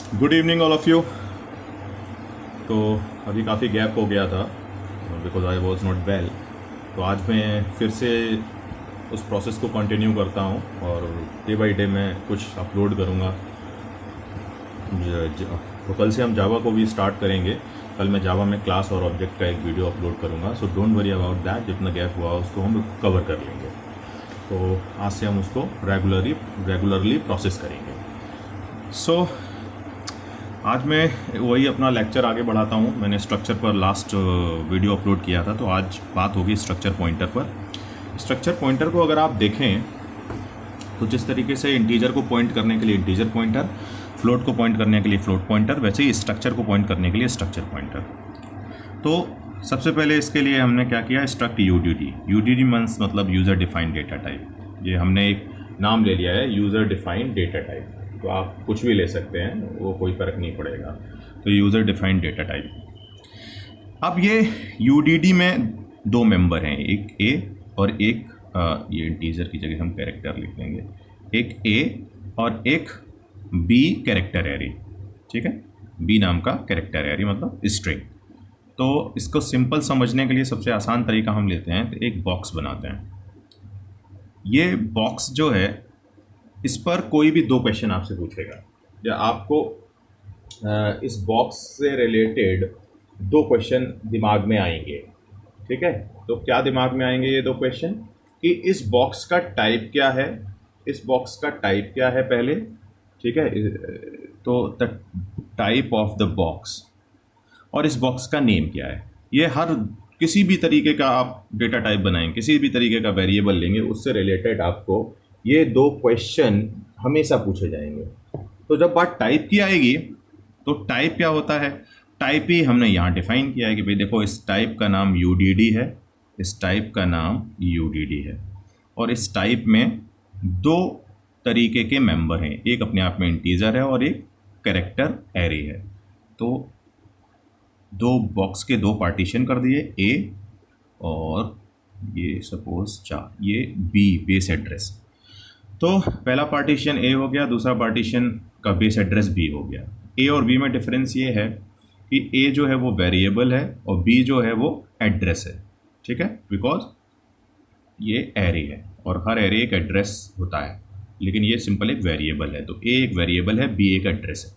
Good evening all of you. तो अभी काफ़ी गैप हो गया था because I was not well. तो आज मैं फिर से उस प्रोसेस को कंटिन्यू करता हूँ और डे बाई डे मैं कुछ अपलोड करूँगा। तो कल से हम जावा को भी स्टार्ट करेंगे। कल मैं जावा में क्लास और ऑब्जेक्ट का एक वीडियो अपलोड करूँगा। So don't worry about that, जितना गैप हुआ उसको हम कवर कर लेंगे। तो आज से हम उसको रेगुलरली प्रोसेस करेंगे। सो आज मैं वही अपना लेक्चर आगे बढ़ाता हूँ। मैंने स्ट्रक्चर पर लास्ट वीडियो अपलोड किया था, तो आज बात होगी स्ट्रक्चर पॉइंटर पर। स्ट्रक्चर पॉइंटर को अगर आप देखें तो जिस तरीके से इंटीजर को पॉइंट करने के लिए इंटीजर पॉइंटर, फ्लोट को पॉइंट करने के लिए फ्लोट पॉइंटर, वैसे ही स्ट्रक्चर को पॉइंट करने के लिए स्ट्रक्चर पॉइंटर। तो सबसे पहले इसके लिए हमने क्या किया, स्ट्रक्ट यूडीडी। यूडीडी मीन्स मतलब यूज़र डिफाइंड डेटा टाइप। ये हमने एक नाम ले लिया है, यूज़र डिफाइंड डेटा टाइप। तो आप कुछ भी ले सकते हैं, वो कोई फ़र्क नहीं पड़ेगा। तो यूज़र डिफाइंड डेटा टाइप। अब ये यूडीडी में दो मेंबर हैं, एक ए और एक ये इंटीजर की जगह हम कैरेक्टर लिख देंगे, एक ए और एक बी कैरेक्टर एरी। ठीक है, बी नाम का कैरेक्टर एरी मतलब स्ट्रिंग। तो इसको सिंपल समझने के लिए सबसे आसान तरीका हम लेते हैं, तो एक बॉक्स बनाते हैं। ये बॉक्स जो है, इस पर कोई भी दो क्वेश्चन आपसे पूछेगा या आपको इस बॉक्स से रिलेटेड दो क्वेश्चन दिमाग में आएंगे। ठीक है, तो क्या दिमाग में आएंगे ये दो क्वेश्चन कि इस बॉक्स का टाइप क्या है, इस बॉक्स का टाइप क्या है पहले। ठीक है, तो the type of the box और इस बॉक्स का नेम क्या है। ये हर किसी भी तरीके का आप डेटा टाइप बनाएंगे, किसी भी तरीके का वेरिएबल लेंगे, उससे रिलेटेड आपको ये दो क्वेश्चन हमेशा पूछे जाएंगे। तो जब बात टाइप की आएगी तो टाइप क्या होता है, टाइप ही हमने यहाँ डिफाइन किया है कि भाई देखो इस टाइप का नाम यूडीडी है, इस टाइप का नाम यूडीडी है, और इस टाइप में दो तरीके के मेंबर हैं, एक अपने आप में इंटीजर है और एक कैरेक्टर एरे है। तो दो बॉक्स के दो पार्टीशन कर दिए, ए और ये सपोज ये बी बेस एड्रेस। तो पहला पार्टीशन ए हो गया, दूसरा पार्टीशन का बेस एड्रेस बी हो गया। ए और बी में डिफरेंस ये है कि ए जो है वो वेरिएबल है और बी जो है वो एड्रेस है। ठीक है, बिकॉज ये एरे है और हर एरे एक एड्रेस होता है, लेकिन ये सिंपल एक वेरिएबल है। तो ए एक वेरिएबल है, बी एक एड्रेस है।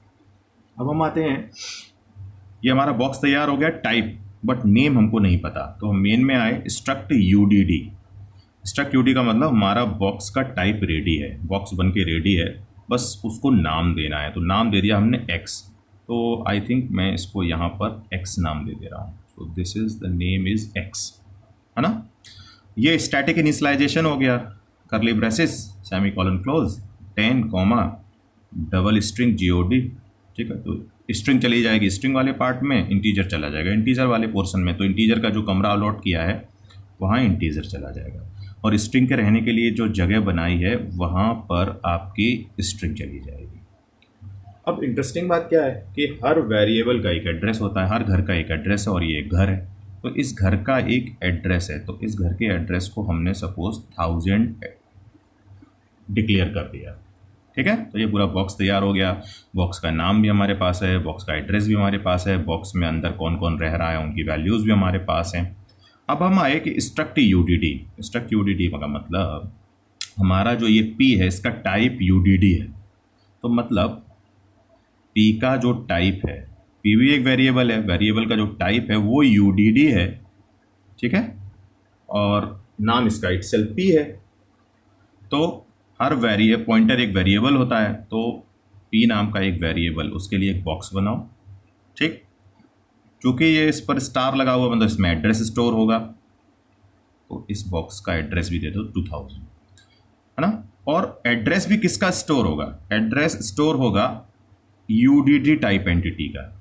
अब हम आते हैं, ये हमारा बॉक्स तैयार हो गया टाइप, बट नेम हमको नहीं पता। तो हम मेन में आए, स्ट्रक्ट यूडीडी। स्ट्रक्ट यूडी का मतलब हमारा बॉक्स का टाइप रेडी है, बॉक्स बन के रेडी है, बस उसको नाम देना है। तो नाम दे दिया हमने एक्स। तो आई थिंक मैं इसको यहाँ पर एक्स नाम दे दे रहा हूँ। So this is the name is x, है ना। ये स्टैटिक इनिशियलाइजेशन हो गया, करली braces semi colon close 10 comma double string GOD. ठीक है, तो स्ट्रिंग चली जाएगी स्ट्रिंग वाले पार्ट में, इंटीजर चला जाएगा इंटीजर वाले पोर्शन में। तो इंटीजर का जो कमरा अलॉट किया है वहाँ इंटीजर चला जाएगा, और स्ट्रिंग के रहने के लिए जो जगह बनाई है वहाँ पर आपकी स्ट्रिंग चली जाएगी। अब इंटरेस्टिंग बात क्या है कि हर वेरिएबल का एक एड्रेस होता है, हर घर का एक एड्रेस है, और ये एक घर है। तो इस घर का एक एड्रेस है, तो इस घर के एड्रेस को हमने सपोज 1000 डिक्लेयर कर दिया। ठीक है, तो ये पूरा बॉक्स तैयार हो गया। बॉक्स का नाम भी हमारे पास है, बॉक्स का एड्रेस भी हमारे पास है, बॉक्स में अंदर कौन कौन रह रहा है उनकी वैल्यूज़ भी हमारे पास हैं। अब हम आए कि स्ट्रक्ट यूडीडी। स्ट्रक्ट यूडीडी का मतलब हमारा जो ये पी है इसका टाइप यूडीडी है। तो मतलब पी का जो टाइप है, पी भी एक वेरिएबल है, वेरिएबल का जो टाइप है वो यूडीडी है। ठीक है, और नाम इसका इटसेल्फ पी है। तो हर पॉइंटर एक वेरिएबल होता है, तो पी नाम का एक वेरिएबल, उसके लिए एक बॉक्स बनाओ। ठीक, चूँकि ये इस पर स्टार लगा हुआ मतलब इसमें एड्रेस स्टोर होगा, तो इस बॉक्स का एड्रेस भी दे दो 2000, है ना। और एड्रेस भी किसका स्टोर होगा, एड्रेस स्टोर होगा यूडीडी टाइप एंटिटी का।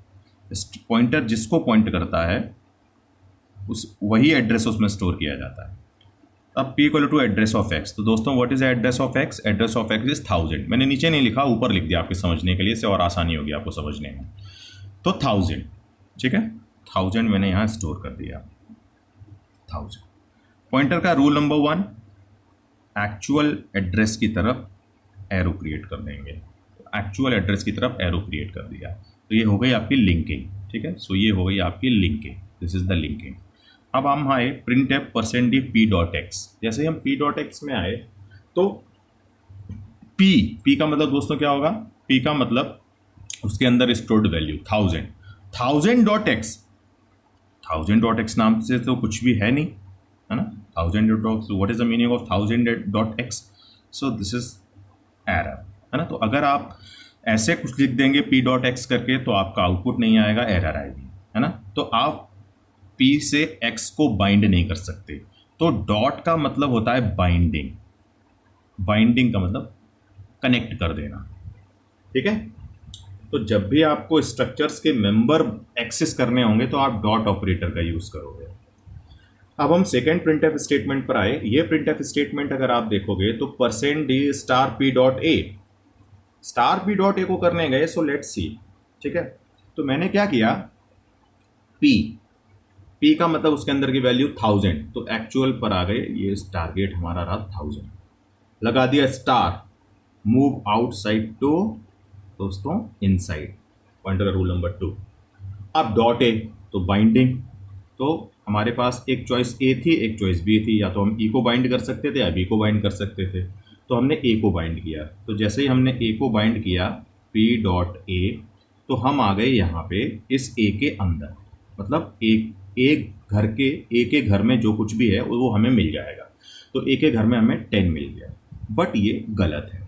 पॉइंटर जिसको पॉइंट करता है उस वही एड्रेस उसमें स्टोर किया जाता है। अब p equal to address of x। तो दोस्तों what is address of x, address of x is 1000। मैंने नीचे नहीं लिखा, ऊपर लिख दिया आपके समझने के लिए, इससे और आसानी होगी आपको समझने में। तो 1000, ठीक है, 1000 मैंने यहाँ स्टोर कर दिया। 1000 पॉइंटर का रूल नंबर 1, एक्चुअल एड्रेस की तरफ एरो क्रिएट कर देंगे। एक्चुअल एड्रेस की तरफ एरो क्रिएट कर दिया। तो ये हो गई आपकी लिंकिंग, ठीक है। सो ये हो गई आपकी linking, this is the linking. अब हम आए प्रिंट एफ %d p.x। जैसे ही हम p.x में आए तो p का मतलब दोस्तों क्या होगा, p का मतलब उसके अंदर स्टोर्ड वैल्यू 1000 1000.x नाम से तो कुछ भी है नहीं, है ना। 1000.x, what is the meaning of 1000.x? So this is error, है ना। तो अगर आप ऐसे कुछ लिख देंगे p.x करके तो आपका आउटपुट नहीं आएगा, एरर आएगी, है ना। तो आप p से x को बाइंड नहीं कर सकते। तो डॉट का मतलब होता है बाइंडिंग, बाइंडिंग का मतलब कनेक्ट कर देना, ठीक है। तो जब भी आपको स्ट्रक्चर्स के मेंबर एक्सेस करने होंगे तो आप डॉट ऑपरेटर का यूज करोगे। अब हम सेकेंड प्रिंटएफ स्टेटमेंट पर आए। ये प्रिंटएफ स्टेटमेंट अगर आप देखोगे तो %d*p.a को करने गए। सो लेट्स सी, ठीक है। तो मैंने क्या किया, p का मतलब उसके अंदर की वैल्यू 1000, तो एक्चुअल पर आ गए, ये टारगेट हमारा रहा 1000, लगा दिया स्टार, मूव आउटसाइड टू दोस्तों इनसाइड, पॉइंटर का रूल नंबर 2। अब डॉट ए तो बाइंडिंग, तो हमारे पास एक चॉइस ए थी, एक चॉइस बी थी, या तो हम ई को बाइंड कर सकते थे या बी को बाइंड कर सकते थे। तो हमने ए को बाइंड किया। तो जैसे ही हमने ए को बाइंड किया p.a, तो हम आ गए यहाँ पे इस ए के अंदर, मतलब एक घर में जो कुछ भी है वो हमें मिल जाएगा। तो ए के घर में हमें 10 मिल गया, बट ये गलत है,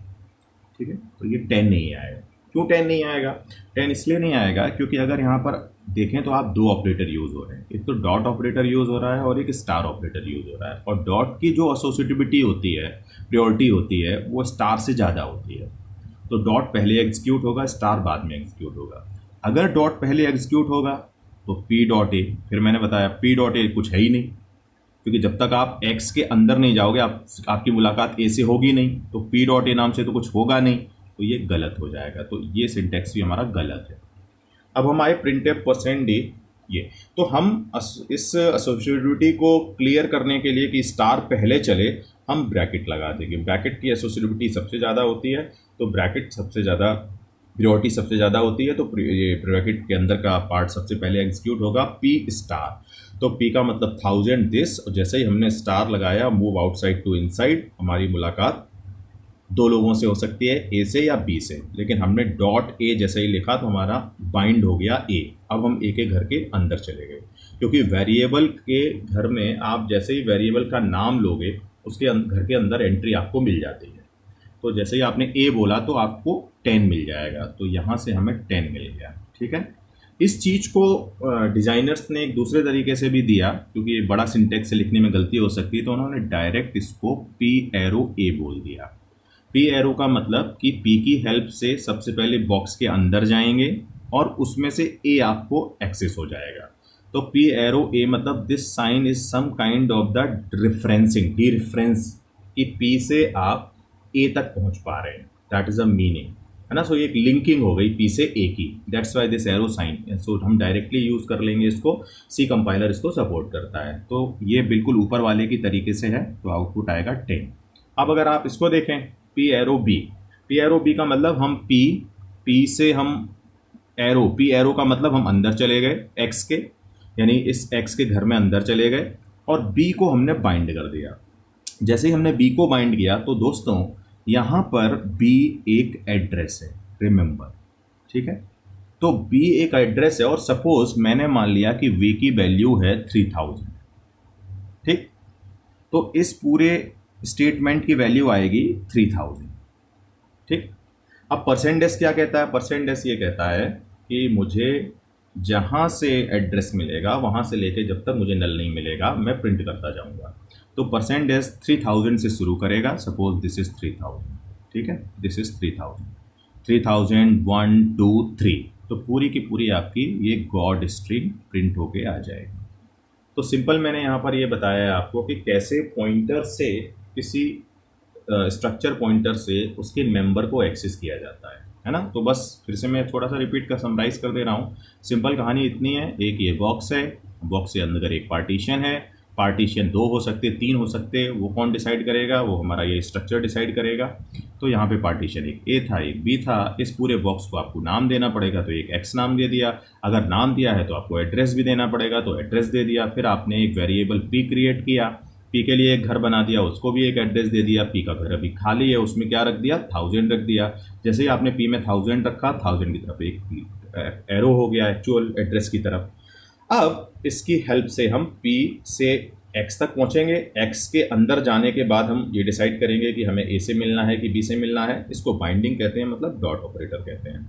ठीक है। तो ये 10 नहीं आएगा। क्यों 10 नहीं आएगा? 10 इसलिए नहीं आएगा क्योंकि अगर यहाँ पर देखें तो आप दो ऑपरेटर यूज हो रहे हैं, एक तो डॉट ऑपरेटर यूज हो रहा है और एक स्टार ऑपरेटर यूज हो रहा है। और डॉट की जो एसोसिएटिविटी होती है, प्रायोरिटी होती है, वो स्टार से ज़्यादा होती है। तो डॉट पहले एग्जीक्यूट होगा, स्टार बाद में एग्जीक्यूट होगा। अगर डॉट पहले एग्जीक्यूट होगा तो p.a, फिर मैंने बताया p.a कुछ है ही नहीं, क्योंकि जब तक आप x के अंदर नहीं जाओगे आपकी मुलाकात a से होगी नहीं, तो p.a नाम से तो कुछ होगा नहीं, तो ये गलत हो जाएगा। तो ये सिंटेक्स भी हमारा गलत है। अब हम आए printf %d, ये तो हम इस एसोसिएटिविटी को क्लियर करने के लिए कि स्टार पहले चले, हम ब्रैकेट लगा देंगे। ब्रैकेट की एसोसिएटिविटी सबसे ज़्यादा होती है, तो ब्रैकेट सबसे ज़्यादा प्रायोरिटी सबसे ज़्यादा होती है, तो ये ब्रैकेट के अंदर का पार्ट सबसे पहले एग्जीक्यूट होगा p स्टार। तो p का मतलब 1000 दिस, और जैसे ही हमने स्टार लगाया, मूव आउटसाइड टू इनसाइड, हमारी मुलाकात दो लोगों से हो सकती है, a से या b से, लेकिन हमने डॉट a जैसे ही लिखा तो हमारा बाइंड हो गया a। अब हम a के घर के अंदर चले गए, क्योंकि वेरिएबल के घर में आप जैसे ही वेरिएबल का नाम लोगे उसके घर के अंदर एंट्री आपको मिल जाती है। तो जैसे ही आपने a बोला तो आपको 10 मिल जाएगा, तो यहाँ से हमें 10 मिल गया, ठीक है। इस चीज़ को डिज़ाइनर्स ने एक दूसरे तरीके से भी दिया, क्योंकि ये बड़ा सिंटेक्स से लिखने में गलती हो सकती है, तो उन्होंने डायरेक्ट इसको p.a बोल दिया। p.a का मतलब कि p की हेल्प से सबसे पहले बॉक्स के अंदर जाएंगे और उसमें से a आपको एक्सेस हो जाएगा। तो p.a मतलब this sign is some kind of the referencing, dereference, कि p से आप a तक पहुंच पा रहे हैं, दैट इज अ मीनिंग, है ना। सो ये एक लिंकिंग हो गई p से a की, that's why this arrow sign. So हम डायरेक्टली यूज कर लेंगे इसको, सी कंपाइलर इसको सपोर्ट करता है। तो ये बिल्कुल ऊपर वाले की तरीके से है, तो आउटपुट आएगा 10। अब अगर आप इसको देखें p.b का मतलब हम p से हम एरो, p का मतलब हम अंदर चले गए x के, यानी इस x के घर में अंदर चले गए और b को हमने बाइंड कर दिया। जैसे ही हमने b को बाइंड किया तो दोस्तों यहाँ पर b एक एड्रेस है, रिमेंबर, ठीक है। तो b एक एड्रेस है और सपोज मैंने मान लिया कि v की वैल्यू है 3000, ठीक। तो इस पूरे स्टेटमेंट की वैल्यू आएगी 3000, ठीक। अब % क्या कहता है? % ये कहता है कि मुझे जहाँ से एड्रेस मिलेगा वहाँ से लेके जब तक मुझे नल नहीं मिलेगा मैं प्रिंट करता जाऊँगा। तो % 3000 से शुरू करेगा, सपोज दिस इज 3000, ठीक है, दिस इज 3000 1 2 3, तो पूरी की पूरी आपकी ये गॉड स्ट्रिंग प्रिंट होके आ जाएगी। तो सिंपल मैंने यहाँ पर ये बताया है आपको कि कैसे पॉइंटर से, किसी स्ट्रक्चर पॉइंटर से उसके मेंबर को एक्सेस किया जाता है ना। तो बस फिर से मैं थोड़ा सा रिपीट कर समराइज कर दे रहा हूँ। सिंपल कहानी इतनी है, एक ये बॉक्स है, बॉक्स के अंदर एक पार्टीशन है, पार्टीशन 2 हो सकते, 3 हो सकते, वो कौन डिसाइड करेगा? वो हमारा ये स्ट्रक्चर डिसाइड करेगा। तो यहाँ पे पार्टीशन एक ए था, एक बी था। इस पूरे बॉक्स को आपको नाम देना पड़ेगा, तो एक एक्स नाम दे दिया। अगर नाम दिया है तो आपको एड्रेस भी देना पड़ेगा, तो एड्रेस दे दिया। फिर आपने एक वेरिएबल पी क्रिएट किया, पी के लिए एक घर बना दिया, उसको भी एक एड्रेस दे दिया। पी का घर अभी खाली है, उसमें क्या रख दिया? 1000 रख दिया। जैसे ही आपने पी में 1000 रखा, 1000 की तरफ एक एरो हो गया एक्चुअल एड्रेस की तरफ। अब इसकी हेल्प से हम P से X तक पहुंचेंगे। X के अंदर जाने के बाद हम ये डिसाइड करेंगे कि हमें A से मिलना है कि B से मिलना है। इसको बाइंडिंग कहते हैं, मतलब डॉट ऑपरेटर कहते हैं।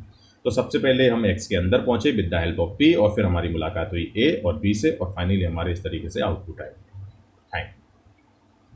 तो सबसे पहले हम X के अंदर पहुंचे with the help of P, और फिर हमारी मुलाकात हुई A और B से, और फाइनली हमारे इस तरीके से आउटपुट आए।